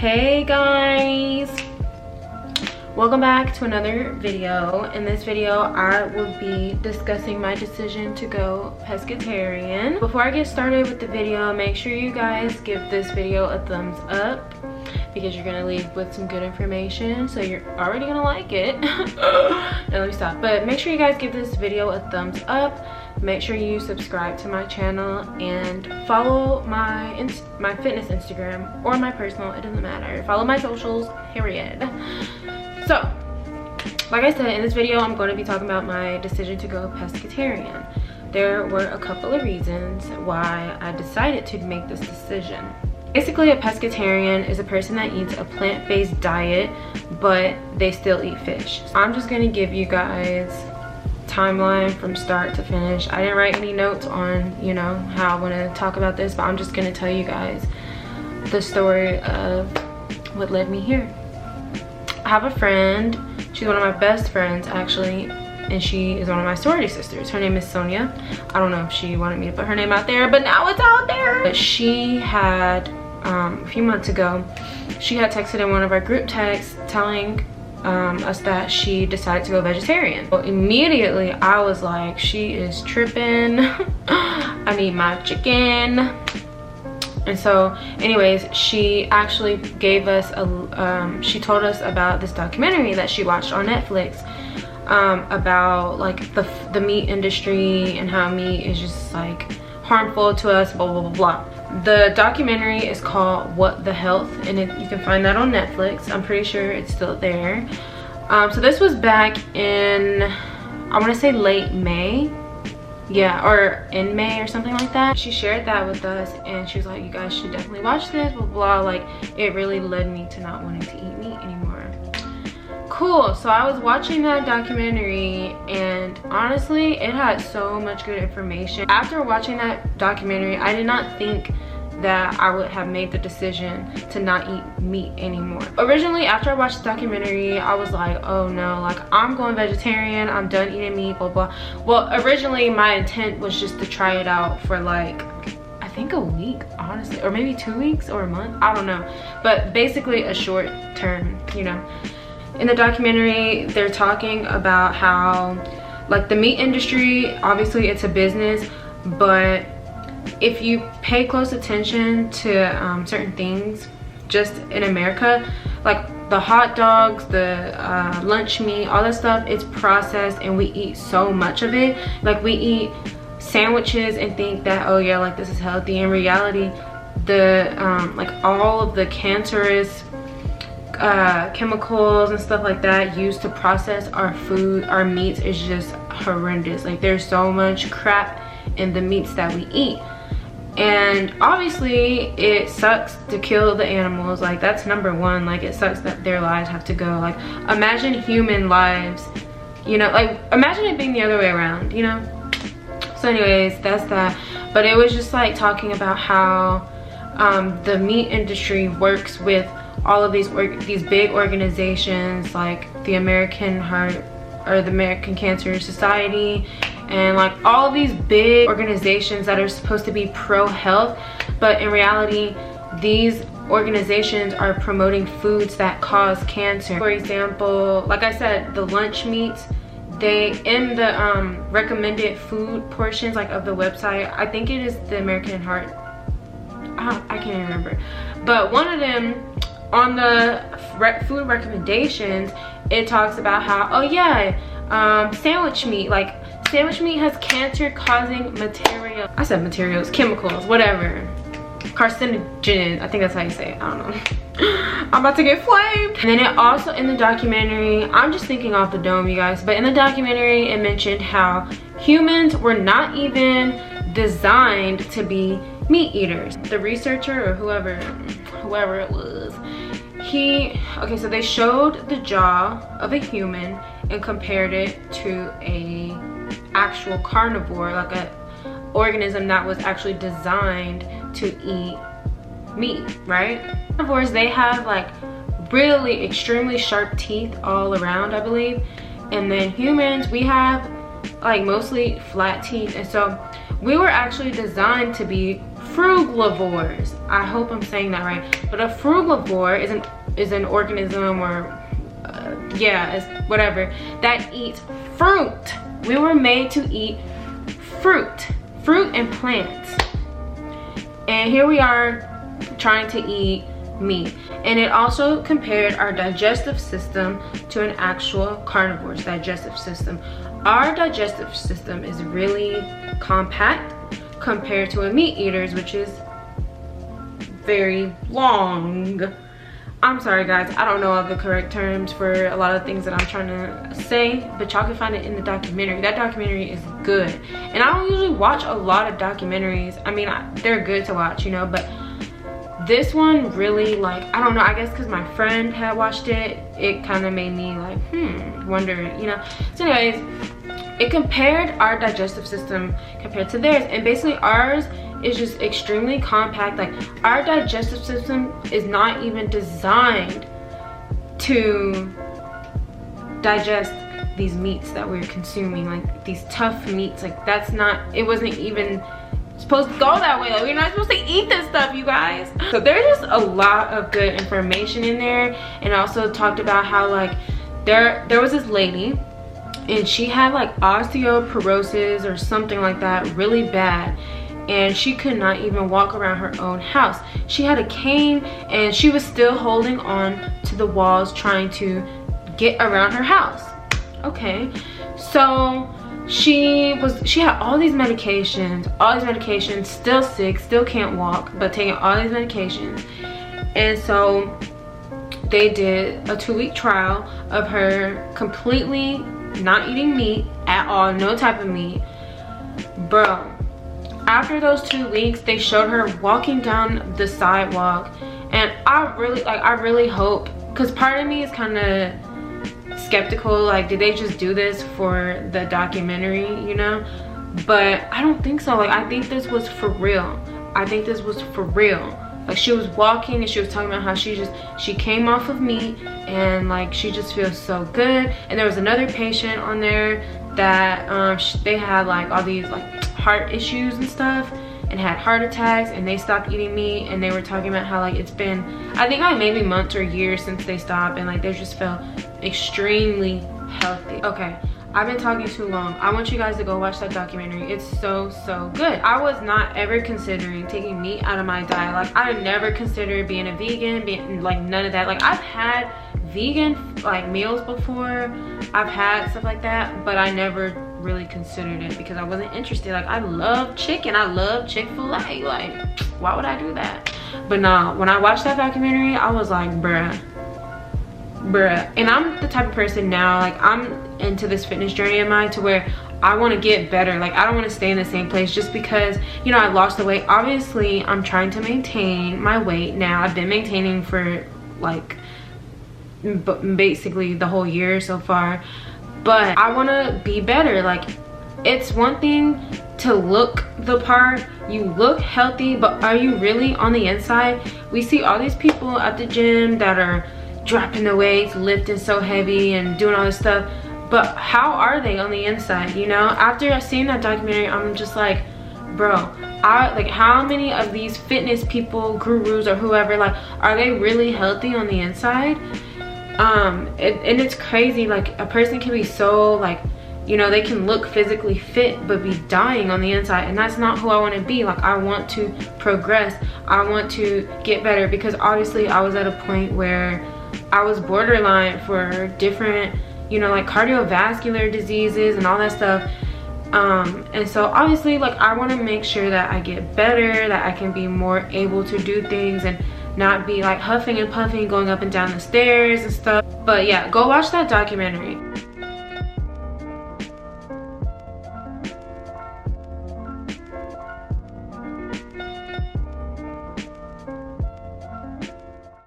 Hey guys, welcome back to another video. In this video I will be discussing my decision to go pescatarian. Before I get started with the video, make sure you guys give this video a thumbs up because you're gonna leave with some good information, so you're already gonna like it. Now let me stop. But make sure you guys give this video a thumbs up. Make sure you subscribe to my channel and follow my fitness Instagram or my personal, it doesn't matter. Follow my socials, period. So, like I said, in this video I'm going to be talking about my decision to go pescatarian. There were a couple of reasons why I decided to make this decision. Basically, a pescatarian is a person that eats a plant-based diet, but they still eat fish. So I'm just gonna give you guys timeline from start to finish. I didn't write any notes on, you know, how I want to talk about this, but I'm just gonna tell you guys the story of what led me here. I have a friend, she's one of my best friends actually, and she is one of my sorority sisters. Her name is Sonia. I don't know if she wanted me to put her name out there, but now it's out there. But she had, a few months ago, she had texted in one of our group texts telling us that she decided to go vegetarian. So immediately I was like, she is tripping. I need my chicken. And so anyways, she actually gave us a she told us about this documentary that she watched on Netflix about like the meat industry and how meat is just like harmful to us, blah blah blah blah. The documentary is called What the Health, and you can find that on Netflix. I'm pretty sure it's still there. So this was back in, I want to say late May, yeah, or in May or something like that. She shared that with us and she was like, you guys should definitely watch this, blah blah. Like, it really led me to not wanting to eat meat anymore. Cool. So I was watching that documentary and honestly it had so much good information. After watching that documentary, I did not think that I would have made the decision to not eat meat anymore. Originally, after I watched the documentary, I was like, oh no, like I'm going vegetarian, I'm done eating meat, blah blah. Well, originally my intent was just to try it out for like, I think a week, honestly, or maybe 2 weeks or a month, I don't know, but basically a short term, you know. In the documentary, they're talking about how like the meat industry, obviously it's a business, but if you pay close attention to certain things just in America, like the hot dogs, the lunch meat, all that stuff, it's processed and we eat so much of it. Like we eat sandwiches and think that, oh yeah, like this is healthy. In reality, the like all of the cancerous chemicals and stuff like that used to process our food, our meats, is just horrendous. Like there's so much crap in the meats that we eat, and obviously it sucks to kill the animals. Like that's number one. Like it sucks that their lives have to go. Like imagine human lives, you know, like imagine it being the other way around, you know. So anyways, that's that. But it was just like talking about how the meat industry works with all of these big organizations like the American Heart or the American Cancer Society, and like all of these big organizations that are supposed to be pro-health, but in reality these organizations are promoting foods that cause cancer. For example, like I said, the lunch meats, they in the recommended food portions like of the website, I think it is the American Heart, I can't even remember, but one of them on the food recommendations, it talks about how, oh yeah, sandwich meat, like sandwich meat has cancer causing material, I said materials, chemicals, whatever, carcinogen, I think that's how you say it, I don't know. I'm about to get flamed. And then it also, in the documentary, I'm just thinking off the dome, you guys, but in the documentary it mentioned how humans were not even designed to be meat eaters. The researcher or whoever it was, okay, so they showed the jaw of a human and compared it to a actual carnivore, like a organism that was actually designed to eat meat, right? Carnivores, they have like really extremely sharp teeth all around, I believe, and then humans, we have like mostly flat teeth, and so we were actually designed to be frugivores. I hope I'm saying that right. But a frugivore is an organism, or yeah, it's whatever, that eats fruit. We were made to eat fruit and plants. And here we are trying to eat meat. And it also compared our digestive system to an actual carnivore's digestive system. Our digestive system is really compact compared to a meat eater's, which is very long. I'm sorry guys, I don't know all the correct terms for a lot of things that I'm trying to say, but y'all can find it in the documentary. That documentary is good. And I don't usually watch a lot of documentaries. I mean, they're good to watch, you know, but this one really, like, I don't know, I guess because my friend had watched it, it kind of made me like, wonder, you know. So anyways, it compared our digestive system compared to theirs, and basically ours is just extremely compact. Like, our digestive system is not even designed to digest these meats that we're consuming, like these tough meats. Like, that's not, it wasn't even supposed to go that way. Like, we're not supposed to eat this stuff, you guys. So there's just a lot of good information in there. And also talked about how, like, there was this lady, and she had like osteoporosis or something like that, really bad, and she could not even walk around her own house. She had a cane, and she was still holding on to the walls trying to get around her house. Okay, so she had all these medications, still sick, still can't walk, but taking all these medications. And so they did a 2-week trial of her completely not eating meat at all, no type of meat. Bro, after those 2 weeks, they showed her walking down the sidewalk, and I really hope, because part of me is kind of skeptical, like, did they just do this for the documentary, you know? But I don't think so. Like, I think this was for real. Like, she was walking and she was talking about how she came off of meat, and like, she just feels so good. And there was another patient on there that they had like all these like heart issues and stuff, and had heart attacks, and they stopped eating meat, and they were talking about how like it's been, I think, like maybe months or years since they stopped, and like they just felt extremely healthy. Okay, I've been talking too long. I want you guys to go watch that documentary. It's so good. I was not ever considering taking meat out of my diet. Like, I never considered being a vegan, being like none of that. Like, I've had vegan like meals before, I've had stuff like that, but I never really considered it because I wasn't interested. Like, I love chicken, I love Chick-fil-A. Like, why would I do that? But nah, when I watched that documentary, I was like, bruh. And I'm the type of person now, like, I'm into this fitness journey of mine to where I want to get better. Like, I don't want to stay in the same place just because, you know, I lost the weight. Obviously, I'm trying to maintain my weight now. I've been maintaining for like basically the whole year so far, but I want to be better. Like, it's one thing to look the part, you look healthy, but are you really on the inside? We see all these people at the gym that are dropping the weights, lifting so heavy and doing all this stuff, but how are they on the inside, you know? After seeing that documentary, I'm just like, bro, like, how many of these fitness people, gurus or whoever, like, are they really healthy on the inside? And it's crazy. Like, a person can be so, like, you know, they can look physically fit but be dying on the inside, and that's not who I want to be. Like, I want to progress, I want to get better, because obviously I was at a point where I was borderline for different, you know, like cardiovascular diseases and all that stuff. And so obviously, like, I want to make sure that I get better, that I can be more able to do things and not be like huffing and puffing going up and down the stairs and stuff. But yeah, go watch that documentary.